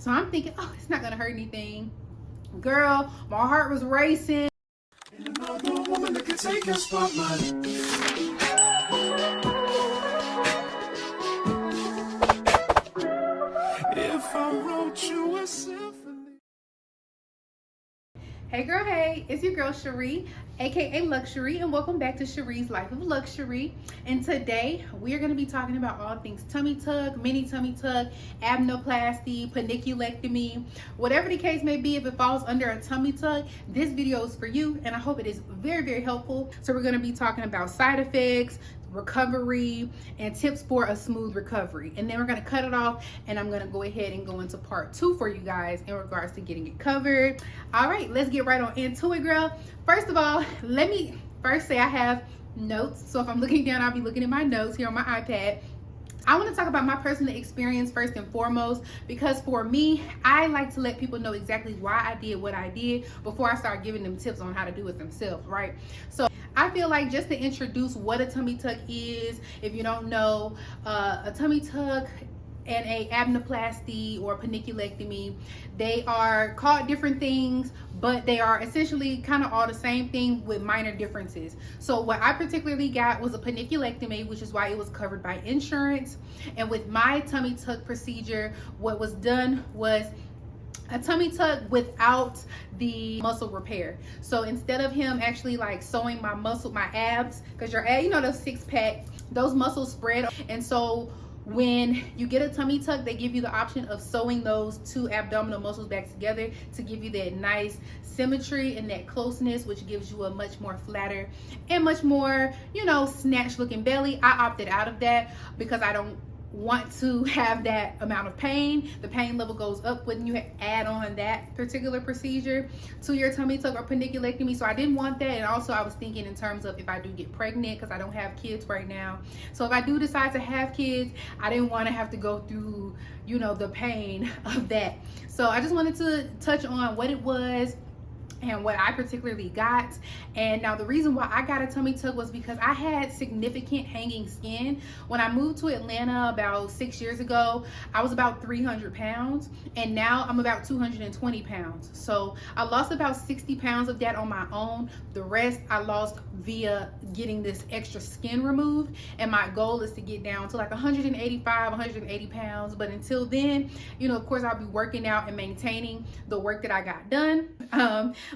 So I'm thinking, oh, it's not gonna hurt anything. Girl, my heart was racing. Another woman that can take your spotlight. If I wrote you a symphony. Hey girl, hey, it's your girl Cherie, aka Luxury, and welcome back to Cherie's Life of Luxury. And today we are going to be talking about all things tummy tuck, mini tummy tuck, abdominoplasty, paniculectomy, whatever the case may be. If it falls under a tummy tuck, this video is for you, and I hope it is very, very helpful. So we're going to be talking about side effects, recovery, and tips for a smooth recovery. And then we're going to cut it off, and I'm going to go ahead and go into part 2 for you guys in regards to getting it covered. All right, let's get right on into it, girl. First of all, let me first say I have notes. So if I'm looking down, I'll be looking at my notes here on my iPad. I want to talk about my personal experience first and foremost, because for me, I like to let people know exactly why I did what I did before I start giving them tips on how to do it themselves, right? So I feel like just to introduce what a tummy tuck is, if you don't know, a tummy tuck and a abdominoplasty or paniculectomy, they are called different things, but they are essentially kind of all the same thing with minor differences. So what I particularly got was a paniculectomy, which is why it was covered by insurance. And with my tummy tuck procedure, what was done was a tummy tuck without the muscle repair. So instead of him actually like sewing my muscle, my abs, because your abs, you know, those six pack, those muscles spread. And so when you get a tummy tuck, they give you the option of sewing those two abdominal muscles back together to give you that nice symmetry and that closeness, which gives you a much more flatter and much more, you know, snatched looking belly. I opted out of that because I don't want to have that amount of pain. The pain level goes up when you add on that particular procedure to your tummy tuck or paniculectomy. So I didn't want that. And also I was thinking in terms of if I do get pregnant, because I don't have kids right now. So if I do decide to have kids, I didn't want to have to go through, you know, the pain of that. So I just wanted to touch on what it was and what I particularly got. And now the reason why I got a tummy tuck was because I had significant hanging skin. When I moved to Atlanta about 6 years ago, I was about 300 pounds, and now I'm about 220 pounds. So I lost about 60 pounds of that on my own. The rest I lost via getting this extra skin removed, and my goal is to get down to like 185, 180 pounds. But until then, you know, of course, I'll be working out and maintaining the work that I got done.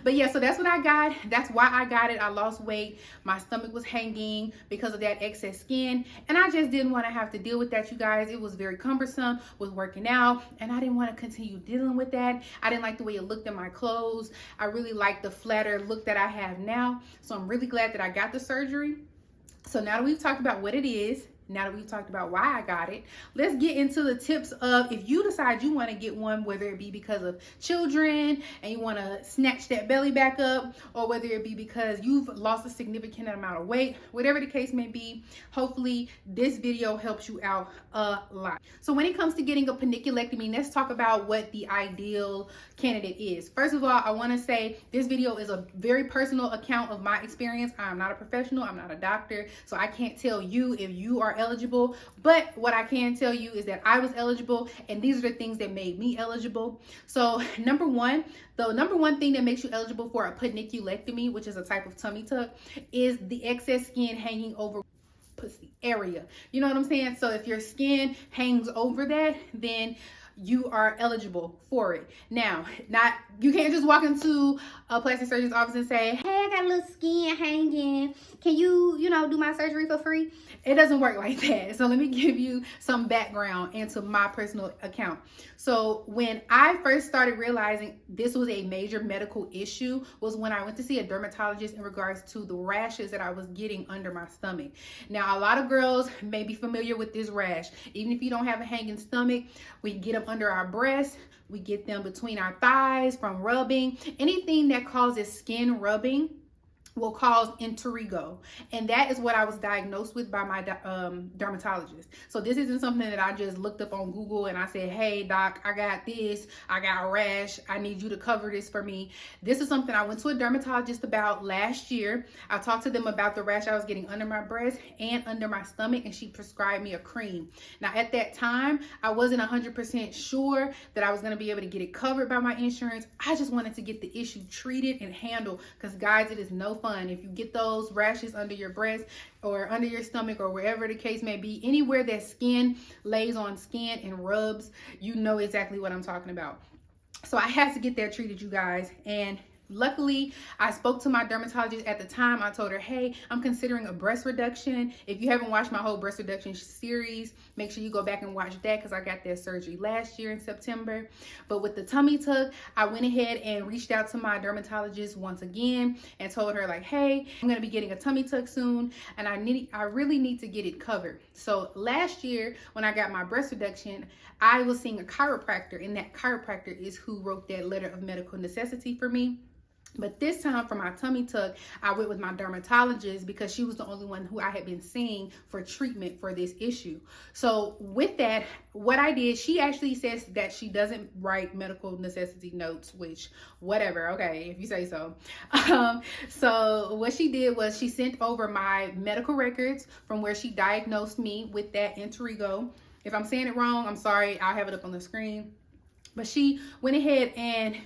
But yeah, so that's what I got. That's why I got it. I lost weight. My stomach was hanging because of that excess skin, and I just didn't want to have to deal with that, you guys. It was very cumbersome with working out, and I didn't want to continue dealing with that. I didn't like the way it looked in my clothes. I really like the flatter look that I have now. So I'm really glad that I got the surgery. So now that we've talked about what it is, now that we've talked about why I got it, let's get into the tips of if you decide you want to get one, whether it be because of children and you want to snatch that belly back up, or whether it be because you've lost a significant amount of weight, whatever the case may be. Hopefully this video helps you out a lot. So when it comes to getting a paniculectomy, let's talk about what the ideal candidate is. First of all, I want to say this video is a very personal account of my experience. I'm not a professional. I'm not a doctor. So I can't tell you if you are eligible, but what I can tell you is that I was eligible, and these are the things that made me eligible. So the number one thing that makes you eligible for a paniculectomy, which is a type of tummy tuck, is the excess skin hanging over pussy area. You know what I'm saying? So if your skin hangs over that, then you are eligible for it. Now, you can't just walk into a plastic surgeon's office and say, hey, I got a little skin hanging. Can you do my surgery for free? It doesn't work like that. So let me give you some background into my personal account. So when I first started realizing this was a major medical issue was when I went to see a dermatologist in regards to the rashes that I was getting under my stomach. Now, a lot of girls may be familiar with this rash. Even if you don't have a hanging stomach, we get them under our breasts. We get them between our thighs from rubbing. Anything that causes skin rubbing will cause intrigo, and that is what I was diagnosed with by my dermatologist. So this isn't something that I just looked up on Google and I said, hey doc, I got this, I got a rash, I need you to cover this for me. This is something I went to a dermatologist about last year. I talked to them about the rash I was getting under my breast and under my stomach, and she prescribed me a cream. Now at that time I wasn't 100% sure that I was going to be able to get it covered by my insurance. I just wanted to get the issue treated and handled, because guys, it is no fun if you get those rashes under your breast or under your stomach or wherever the case may be. Anywhere that skin lays on skin and rubs, you know exactly what I'm talking about. So I had to get that treated, you guys. And luckily, I spoke to my dermatologist at the time. I told her, hey, I'm considering a breast reduction. If you haven't watched my whole breast reduction series, make sure you go back and watch that, because I got that surgery last year in September. But with the tummy tuck, I went ahead and reached out to my dermatologist once again and told her, like, hey, I'm going to be getting a tummy tuck soon, and I really need to get it covered. So last year, when I got my breast reduction, I was seeing a chiropractor, and that chiropractor is who wrote that letter of medical necessity for me. But this time for my tummy tuck, I went with my dermatologist because she was the only one who I had been seeing for treatment for this issue. So with that, what I did, she actually says that she doesn't write medical necessity notes, which whatever, okay, if you say so. So what she did was she sent over my medical records from where she diagnosed me with that intrigo. If I'm saying it wrong, I'm sorry, I'll have it up on the screen. But she went ahead and,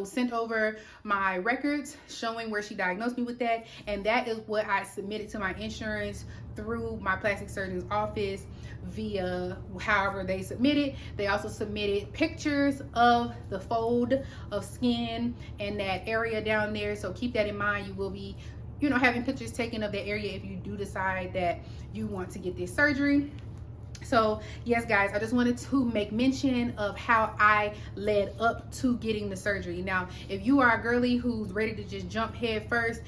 sent over my records showing where she diagnosed me with that. And that is what I submitted to my insurance through my plastic surgeon's office via however they submitted. They also submitted pictures of the fold of skin and that area down there. So keep that in mind. You will be, having pictures taken of that area if you do decide that you want to get this surgery. So yes, guys, I just wanted to make mention of how I led up to getting the surgery. Now, if you are a girly who's ready to just jump head first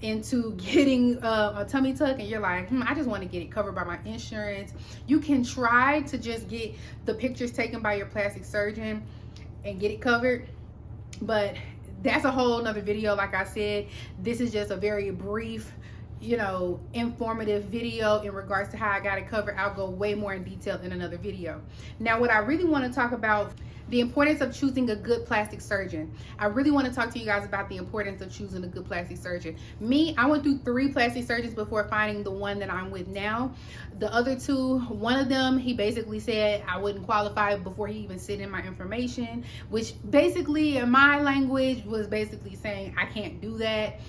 into getting a tummy tuck and you're like, I just want to get it covered by my insurance, you can try to just get the pictures taken by your plastic surgeon and get it covered. But that's a whole nother video. Like I said, this is just a very brief informative video in regards to how I got it covered. I'll go way more in detail in another video. Now, what I really want to talk about, the importance of choosing a good plastic surgeon. I really want to talk to you guys about the importance of choosing a good plastic surgeon. I went through 3 plastic surgeons before finding the one that I'm with now. The other 2, one of them, he basically said I wouldn't qualify before he even sent in my information, which basically in my language was basically saying I can't do that,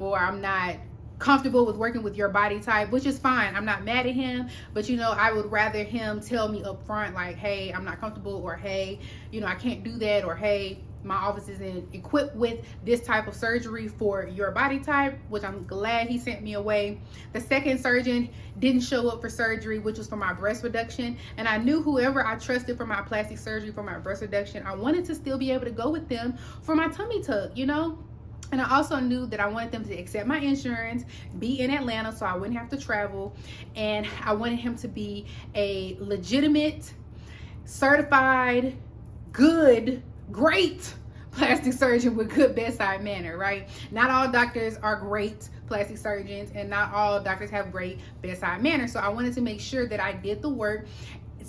or I'm not comfortable with working with your body type, which is fine. I'm not mad at him, but I would rather him tell me up front, like, hey, I'm not comfortable, or hey, I can't do that, or hey, my office isn't equipped with this type of surgery for your body type, which I'm glad he sent me away. The second surgeon didn't show up for surgery, which was for my breast reduction, and I knew whoever I trusted for my plastic surgery for my breast reduction, I wanted to still be able to go with them for my tummy tuck, And I also knew that I wanted them to accept my insurance, be in Atlanta so I wouldn't have to travel, and I wanted him to be a legitimate, certified, good, great plastic surgeon with good bedside manner, right? Not all doctors are great plastic surgeons, and not all doctors have great bedside manner. So I wanted to make sure that I did the work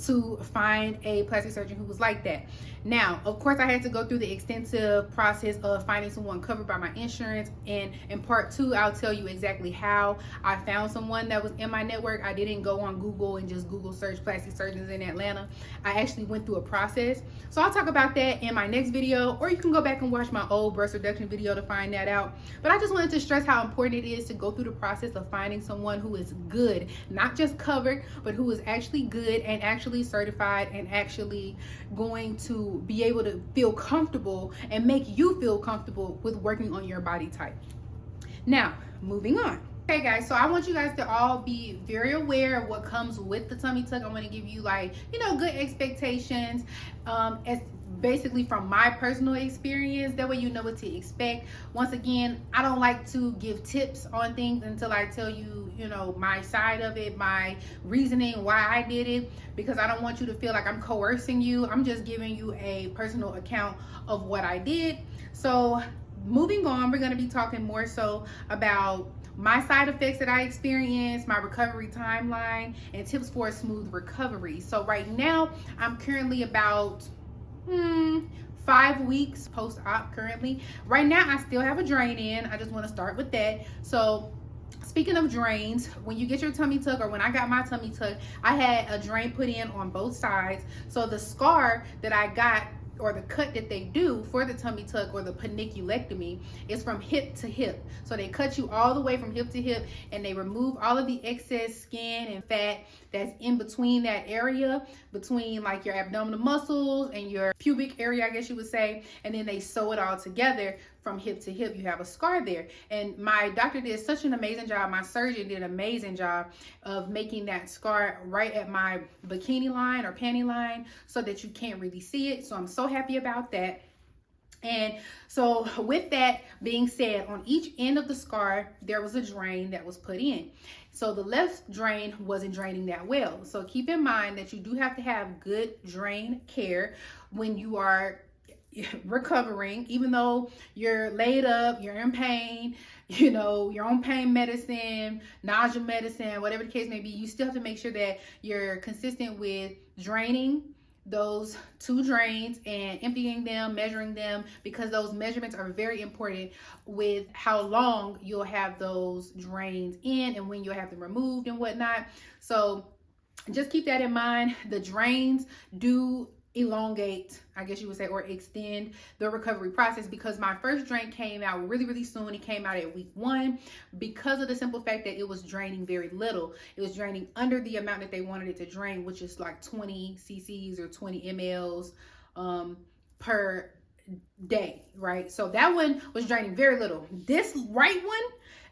to find a plastic surgeon who was like that. Now, of course, I had to go through the extensive process of finding someone covered by my insurance, and in part 2, I'll tell you exactly how I found someone that was in my network. I didn't go on Google and just Google search plastic surgeons in Atlanta. I actually went through a process. So I'll talk about that in my next video, or you can go back and watch my old breast reduction video to find that out. But I just wanted to stress how important it is to go through the process of finding someone who is good, not just covered, but who is actually good and actually certified and actually going to be able to feel comfortable and make you feel comfortable with working on your body type. Now, moving on. Okay guys, so I want you guys to all be very aware of what comes with the tummy tuck. I want to give you good expectations, as basically from my personal experience. That way you know what to expect. Once again, I don't like to give tips on things until I tell you, my side of it, my reasoning why I did it, because I don't want you to feel like I'm coercing you. I'm just giving you a personal account of what I did. So moving on, we're going to be talking more so about my side effects that I experienced, my recovery timeline, and tips for a smooth recovery. So right now, I'm currently about 5 weeks post-op currently. Right now, I still have a drain in. I just want to start with that. So speaking of drains, when you get your tummy tuck, or when I got my tummy tuck, I had a drain put in on both sides. So the scar that I got, or the cut that they do for the tummy tuck or the paniculectomy, is from hip to hip. So they cut you all the way from hip to hip, and they remove all of the excess skin and fat that's in between that area, between like your abdominal muscles and your pubic area, I guess you would say, and then they sew it all together from hip to hip. You have a scar there. And my doctor did such an amazing job. My surgeon did an amazing job of making that scar right at my bikini line or panty line so that you can't really see it. So I'm so happy about that. And so with that being said, on each end of the scar, there was a drain that was put in. So the left drain wasn't draining that well. So keep in mind that you do have to have good drain care when you are recovering. Even though you're laid up, you're in pain, you know, you're on pain medicine, nausea medicine, whatever the case may be, you still have to make sure that you're consistent with draining those two drains and emptying them, measuring them, because those measurements are very important with how long you'll have those drains in and when you'll have them removed and whatnot. So just keep that in mind. The drains do elongate, I guess you would say, or extend the recovery process, because my first drain came out really soon. It came out at week 1 because of the simple fact that it was draining very little. It was draining under the amount that they wanted it to drain, which is like 20 cc's or 20 mLs per day, right? So that one was draining very little. This right one,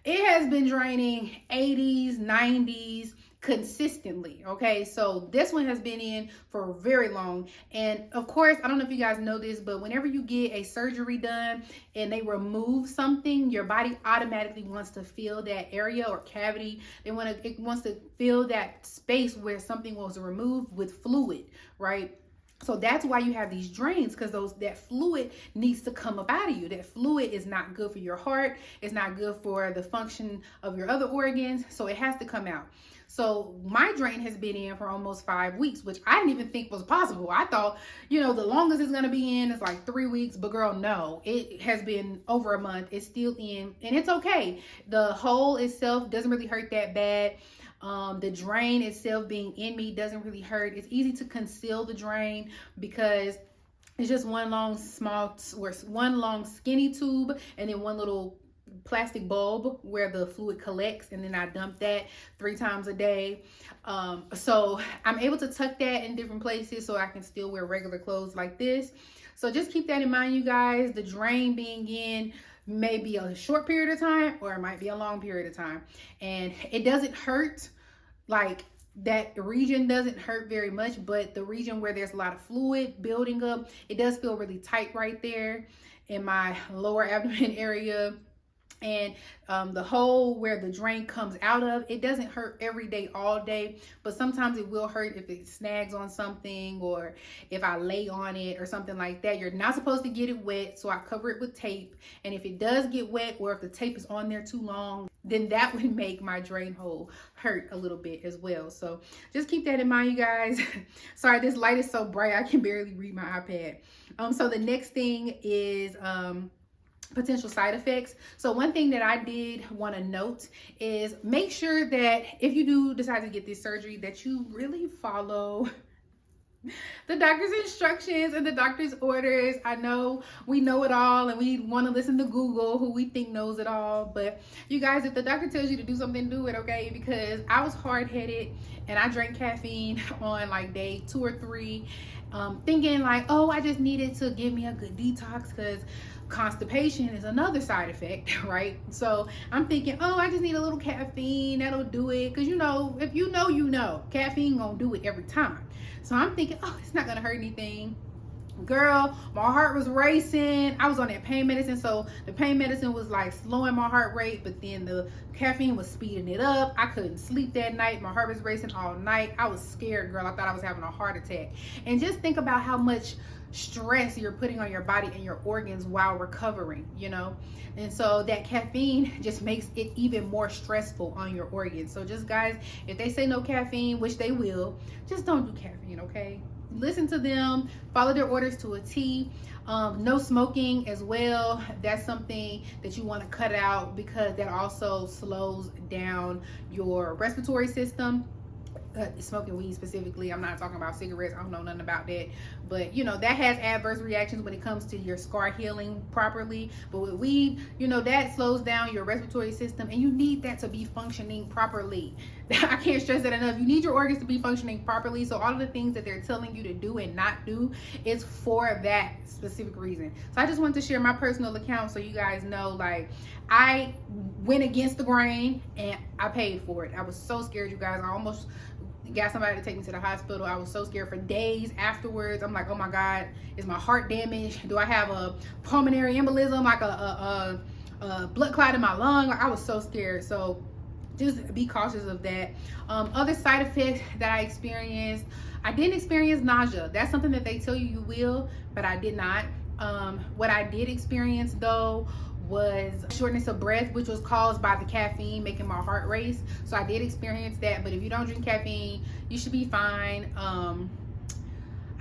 it has been draining 80s, 90s, consistently. Okay, so this one has been in for very long. And of course, I don't know if you guys know this, but whenever you get a surgery done and they remove something, your body automatically wants to fill that area or cavity. It wants to fill that space where something was removed with fluid, right? So that's why you have these drains, because that fluid needs to come up out of you. That fluid is not good for your heart. It's not good for the function of your other organs. So it has to come out. So my drain has been in for almost 5 weeks, which I didn't even think was possible. I thought, you know, the longest it's going to be in is like 3 weeks, but girl, no, it has been over a month. It's still in, and it's okay. The hole itself doesn't really hurt that bad. The drain itself being in me doesn't really hurt. It's easy to conceal the drain because it's just one long skinny tube and then one little plastic bulb where the fluid collects, and then I dump that 3 times a day. So I'm able to tuck that in different places so I can still wear regular clothes like this. So just keep that in mind, you guys. The drain being in may be a short period of time, or it might be a long period of time, and it doesn't hurt. Like, that region doesn't hurt very much, but the region where there's a lot of fluid building up, it does feel really tight right there in my lower abdomen area. And the hole where the drain comes out of, it doesn't hurt every day, all day, but sometimes it will hurt if it snags on something or if I lay on it or something like that. You're not supposed to get it wet, so I cover it with tape. And if it does get wet, or if the tape is on there too long, then that would make my drain hole hurt a little bit as well. So just keep that in mind, you guys. Sorry, this light is so bright, I can barely read my iPad. So the next thing is potential side effects. So one thing that I did want to note is make sure that if you do decide to get this surgery, that you really follow the doctor's instructions and the doctor's orders. I know we know it all and we want to listen to Google, who we think knows it all, but you guys, if the doctor tells you to do something, do it, okay? Because I was hard-headed and I drank caffeine on like day 2 or 3, thinking like, oh, I just needed to give me a good detox, because constipation is another side effect, right? So I'm thinking, oh, I just need a little caffeine, that'll do it, because you know, if you know, caffeine gonna do it every time. So I'm thinking, oh, it's not gonna hurt anything. Girl, my heart was racing. I was on that pain medicine, so the pain medicine was like slowing my heart rate, but then the caffeine was speeding it up. I couldn't sleep that night. My heart was racing all night. I was scared, girl. I thought I was having a heart attack. And just think about how much stress you're putting on your body and your organs while recovering, you know. And so that caffeine just makes it even more stressful on your organs. So just, guys, if they say no caffeine, which they will, just don't do caffeine, okay? Listen to them, follow their orders to a T. No smoking as well. That's something that you want to cut out, because that also slows down your respiratory system. Smoking weed specifically, I'm not talking about cigarettes. I don't know nothing about that, but you know, that has adverse reactions when it comes to your scar healing properly. But with weed, you know, that slows down your respiratory system, and you need that to be functioning properly. I can't stress that enough. You need your organs to be functioning properly. So all of the things that they're telling you to do and not do is for that specific reason. So I just wanted to share my personal account so you guys know, like, I went against the grain and I paid for it. I was so scared, you guys. I almost got somebody to take me to the hospital. I was so scared for days afterwards. I'm like, oh my God, is my heart damaged? Do I have a pulmonary embolism, like a blood clot in my lung? Like, I was so scared. So just be cautious of that. Other side effects that I experienced, I didn't experience nausea. That's something that they tell you you will, but I did not. What I did experience though was shortness of breath, which was caused by the caffeine making my heart race. So I did experience that, but if you don't drink caffeine, you should be fine.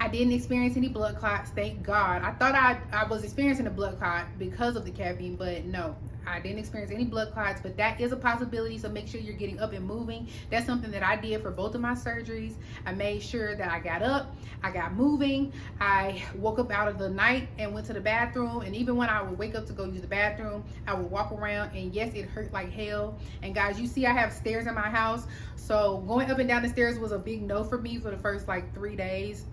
I didn't experience any blood clots, thank God. I thought I was experiencing a blood clot because of the caffeine, but no, I didn't experience any blood clots, but that is a possibility. So make sure you're getting up and moving. That's something that I did for both of my surgeries. I made sure that I got up, I got moving. I woke up out of the night and went to the bathroom. And even when I would wake up to go use the bathroom, I would walk around, and yes, it hurt like hell. And guys, you see I have stairs in my house. So going up and down the stairs was a big no for me for the first like 3 days.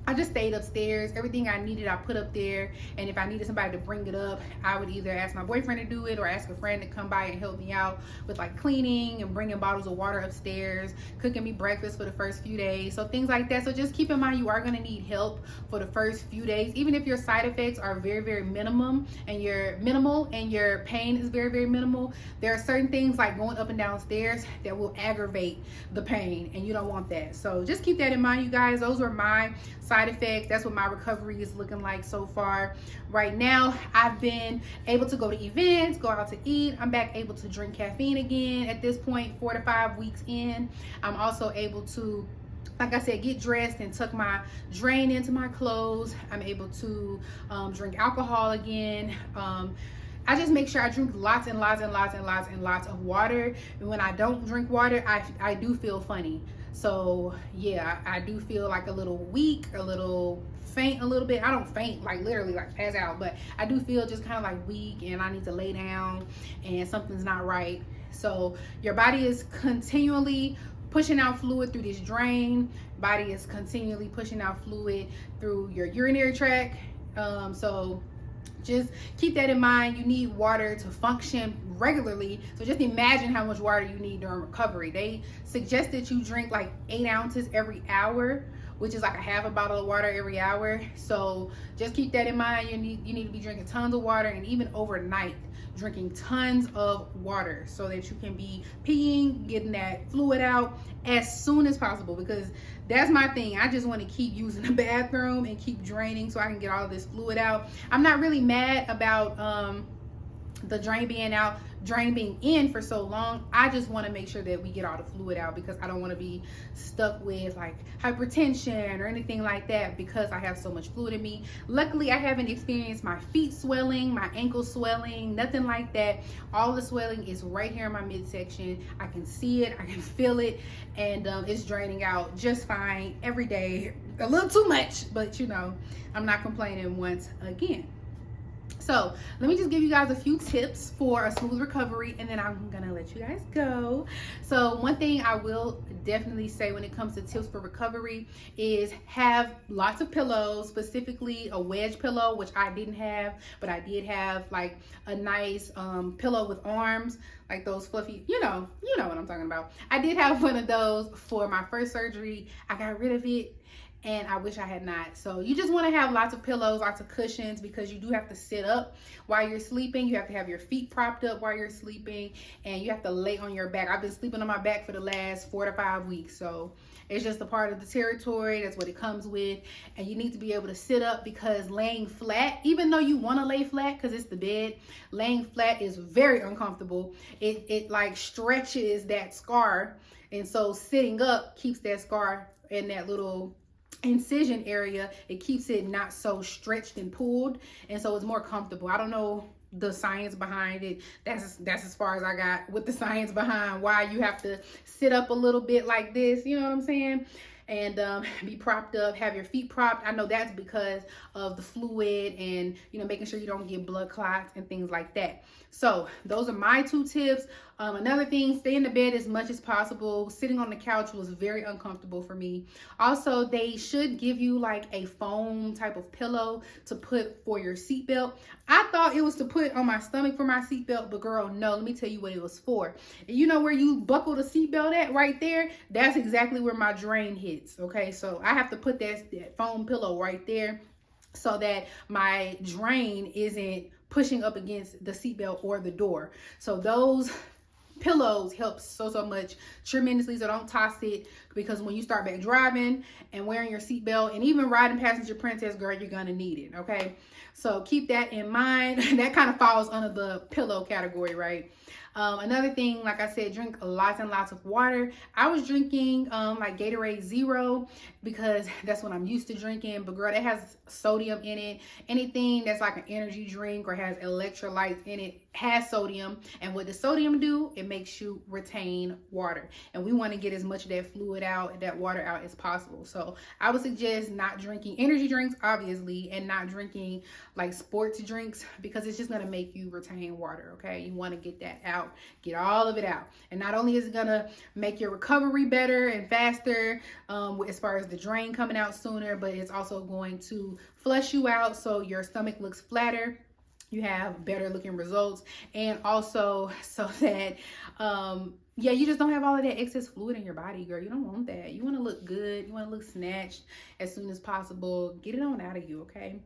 I just stayed upstairs. Everything I needed, I put up there. And if I needed somebody to bring it up, I would either ask my boyfriend to do it or ask a friend to come by and help me out with like cleaning and bringing bottles of water upstairs, cooking me breakfast for the first few days. So things like that. So just keep in mind, you are going to need help for the first few days. Even if your side effects are very, very minimal and your pain is very, very minimal, there are certain things like going up and down stairs that will aggravate the pain, and you don't want that. So just keep that in mind, you guys. Those were my side effects. That's what my recovery is looking like so far. Right now, I've been able to go to events, go out to eat. I'm back able to drink caffeine again at this point, 4 to 5 weeks in. I'm also able to, like I said, get dressed and tuck my drain into my clothes. I'm able to drink alcohol again. I just make sure I drink lots and lots and lots and lots and lots of water. And when I don't drink water, I do feel funny. So yeah, I do feel like a little weak, a little faint a little bit. I don't faint like literally like pass out, but I do feel just kind of like weak, and I need to lay down and something's not right. So your body is continually pushing out fluid through this drain. Body is continually pushing out fluid through your urinary tract. So just keep that in mind. You need water to function regularly. So just imagine how much water you need during recovery. They suggest that you drink like 8 ounces every hour, which is like a half a bottle of water every hour. So just keep that in mind. You need to be drinking tons of water, and even overnight drinking tons of water so that you can be peeing, getting that fluid out as soon as possible, because that's my thing. I just want to keep using the bathroom and keep draining so I can get all of this fluid out. I'm not really mad about the drain being in for so long. I just want to make sure that we get all the fluid out, because I don't want to be stuck with like hypertension or anything like that, because I have so much fluid in me. Luckily, I haven't experienced my feet swelling, my ankles swelling, nothing like that. All the swelling is right here in my midsection. I can see it, I can feel it, and it's draining out just fine every day. A little too much, but you know, I'm not complaining once again. So let me just give you guys a few tips for a smooth recovery, and then I'm gonna let you guys go. So one thing I will definitely say when it comes to tips for recovery is have lots of pillows, specifically a wedge pillow, which I didn't have, but I did have like a nice pillow with arms, like those fluffy, you know what I'm talking about. I did have one of those for my first surgery. I got rid of it, and I wish I had not. So you just want to have lots of pillows, lots of cushions, because you do have to sit up while you're sleeping. You have to have your feet propped up while you're sleeping, and you have to lay on your back. I've been sleeping on my back for the last 4 to 5 weeks, so it's just a part of the territory. That's what it comes with. And you need to be able to sit up, because laying flat, even though you want to lay flat because it's the bed, laying flat is very uncomfortable. It like stretches that scar, and so sitting up keeps that scar in that little incision area. It keeps it not so stretched and pulled, and so it's more comfortable. I don't know the science behind it. That's as far as I got with the science behind why you have to sit up a little bit like this, you know what I'm saying, and be propped up, have your feet propped. I know that's because of the fluid and, you know, making sure you don't get blood clots and things like that. So those are my 2 tips. Another thing, stay in the bed as much as possible. Sitting on the couch was very uncomfortable for me. Also, they should give you like a foam type of pillow to put for your seatbelt. I thought it was to put on my stomach for my seatbelt, but girl, no, let me tell you what it was for. You know where you buckle the seatbelt at right there? That's exactly where my drain hits, okay? So I have to put that foam pillow right there so that my drain isn't pushing up against the seatbelt or the door. So those pillows help so much tremendously. So don't toss it, because when you start back driving and wearing your seatbelt and even riding passenger princess, girl, you're gonna need it, okay? So keep that in mind. That kind of falls under the pillow category, right? Another thing, like I said, drink lots and lots of water. I was drinking like Gatorade Zero because that's what I'm used to drinking. But girl, that has sodium in it. Anything that's like an energy drink or has electrolytes in it has sodium. And what does sodium do? It makes you retain water. And we want to get as much of that fluid out, that water out as possible. So I would suggest not drinking energy drinks, obviously, and not drinking like sports drinks, because it's just going to make you retain water, okay? You want to get that out, get all of it out. And not only is it going to make your recovery better and faster as far as the drain coming out sooner, but it's also going to flush you out so your stomach looks flatter. You have better looking results, and also so that yeah, you just don't have all of that excess fluid in your body, girl. You don't want that. You want to look good. You want to look snatched as soon as possible. Get it on out of you, okay?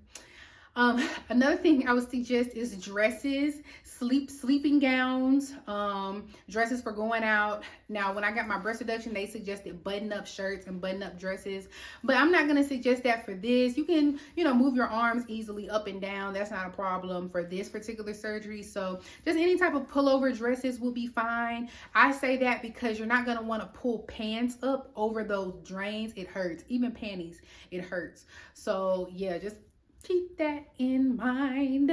Another thing I would suggest is dresses, sleeping gowns, dresses for going out. Now, when I got my breast reduction, they suggested button-up shirts and button-up dresses, but I'm not going to suggest that for this. You can, you know, move your arms easily up and down. That's not a problem for this particular surgery. So just any type of pullover dresses will be fine. I say that because you're not going to want to pull pants up over those drains. It hurts. Even panties, it hurts. So yeah, just keep that in mind.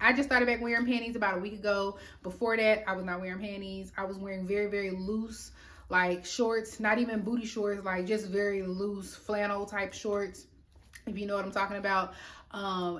I just started back wearing panties about a week ago. Before that, I was not wearing panties. I was wearing very loose, like shorts, not even booty shorts, like just very loose flannel type shorts, if you know what I'm talking about.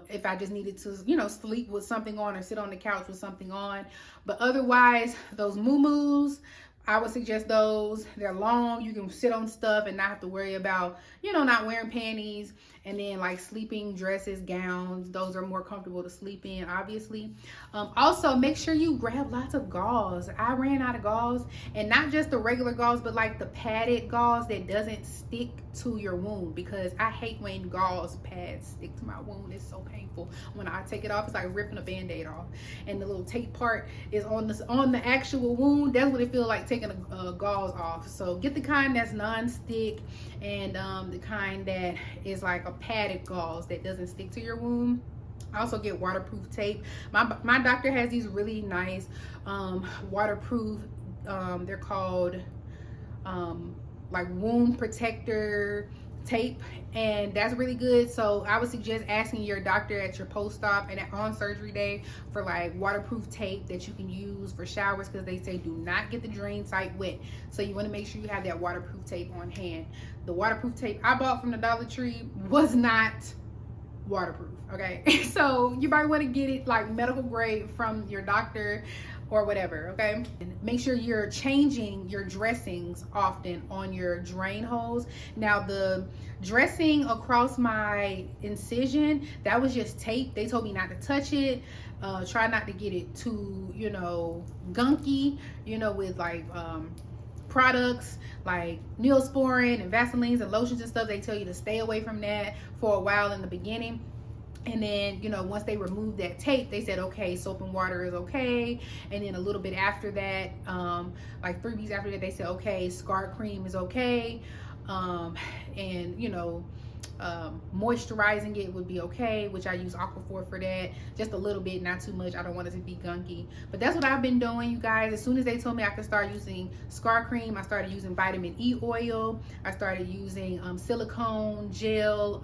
If I just needed to, you know, sleep with something on or sit on the couch with something on. But otherwise, those muumuus, I would suggest those. They're long. You can sit on stuff and not have to worry about, you know, not wearing panties. And then like sleeping dresses, gowns, those are more comfortable to sleep in, obviously. Also, make sure you grab lots of gauze. I ran out of gauze, and not just the regular gauze, but like the padded gauze that doesn't stick to your wound, because I hate when gauze pads stick to my wound. It's so painful. When I take it off, it's like ripping a band-aid off, and the little tape part is on the actual wound. That's what it feels like taking a gauze off. So get the kind that's non-stick, and the kind that is like a padded gauze that doesn't stick to your wound. Also get waterproof tape. My doctor has these really nice waterproof, they're called like wound protector tape, and that's really good. So I would suggest asking your doctor at your post-op and on surgery day for like waterproof tape that you can use for showers, because they say do not get the drain site wet. So you want to make sure you have that waterproof tape on hand. The waterproof tape I bought from the Dollar Tree was not waterproof, okay? So you might want to get it like medical grade from your doctor or whatever, okay? And make sure you're changing your dressings often on your drain holes. Now, the dressing across my incision, that was just tape. They told me not to touch it. Try not to get it too, you know, gunky, you know, with like products like Neosporin and Vaselines and lotions and stuff, they tell you to stay away from that for a while in the beginning. And then, you know, once they removed that tape, they said, okay, soap and water is okay. And then a little bit after that, like 3 weeks after that, they said, okay, scar cream is okay. And, you know, moisturizing it would be okay, which I use Aquaphor for that. Just a little bit, not too much. I don't want it to be gunky. But that's what I've been doing, you guys. As soon as they told me I could start using scar cream, I started using vitamin E oil. I started using silicone gel,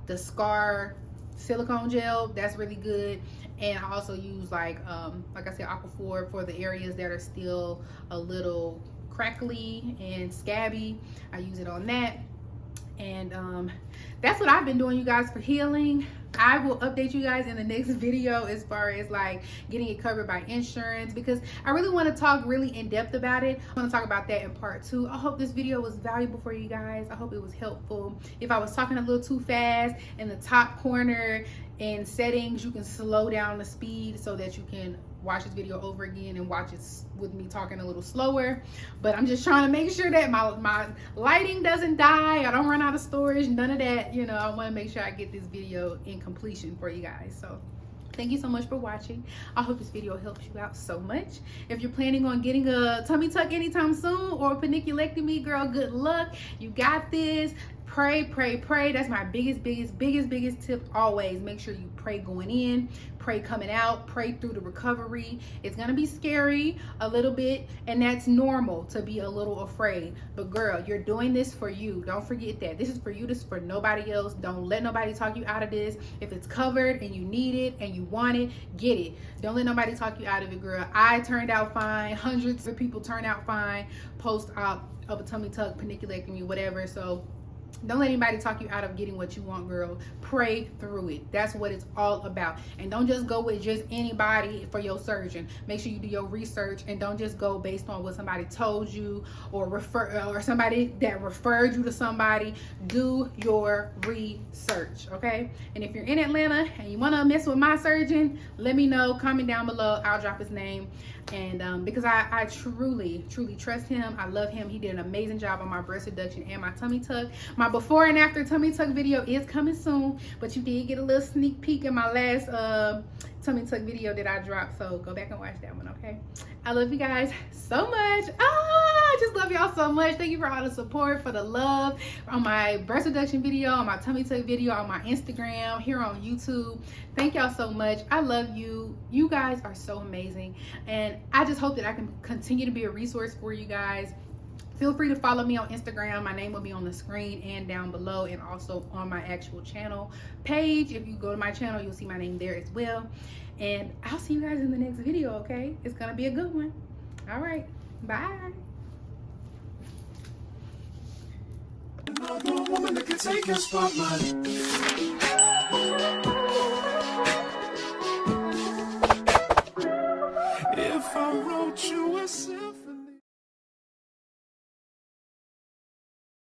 the Scar silicone gel, that's really good. And I also use like I said, Aquaphor for the areas that are still a little crackly and scabby. I use it on that. And that's what I've been doing, you guys, for healing. I will update you guys in the next video as far as like getting it covered by insurance, because I really want to talk really in depth about it. I want to talk about that in part 2. I hope this video was valuable for you guys. I hope it was helpful. If I was talking a little too fast, in the top corner in settings, you can slow down the speed so that you can watch this video over again and watch it with me talking a little slower. But I'm just trying to make sure that my lighting doesn't die, I don't run out of storage, none of that. You know, I want to make sure I get this video in completion for you guys. So thank you so much for watching. I hope this video helps you out so much. If you're planning on getting a tummy tuck anytime soon or a paniculectomy, girl, good luck. You got this. Pray, pray, pray. That's my biggest tip always. Make sure you pray going in, pray coming out, pray through the recovery. It's gonna be scary a little bit, and that's normal to be a little afraid. But girl, you're doing this for you. Don't forget that. This is for you. This is for nobody else. Don't let nobody talk you out of this. If it's covered and you need it and you want it, get it. Don't let nobody talk you out of it, girl. I turned out fine. Hundreds of people turned out fine post-op of a tummy tuck, paniculectomy, whatever. So don't let anybody talk you out of getting what you want, girl. Pray through it. That's what it's all about. And don't just go with just anybody for your surgeon. Make sure you do your research, and don't just go based on what somebody told you or somebody that referred you to somebody. Do your research, okay? And if you're in Atlanta and you want to mess with my surgeon, let me know. Comment down below. I'll drop his name. And because I truly trust him. I love him. He did an amazing job on my breast reduction and my tummy tuck. My before and after tummy tuck video is coming soon, but you did get a little sneak peek in my last tummy tuck video that I dropped, so go back and watch that one, okay? I love you guys so much. I just love y'all so much. Thank you for all the support, for the love on my breast reduction video, on my tummy tuck video, on my Instagram, here on YouTube. Thank y'all so much. I love you. You guys are so amazing, and I just hope that I can continue to be a resource for you guys. Feel free to follow me on Instagram. My name will be on the screen and down below, and also on my actual channel page. If you go to my channel, you'll see my name there as well. And I'll see you guys in the next video, okay? It's gonna be a good one. All right, bye. Another woman that can take your spotlight.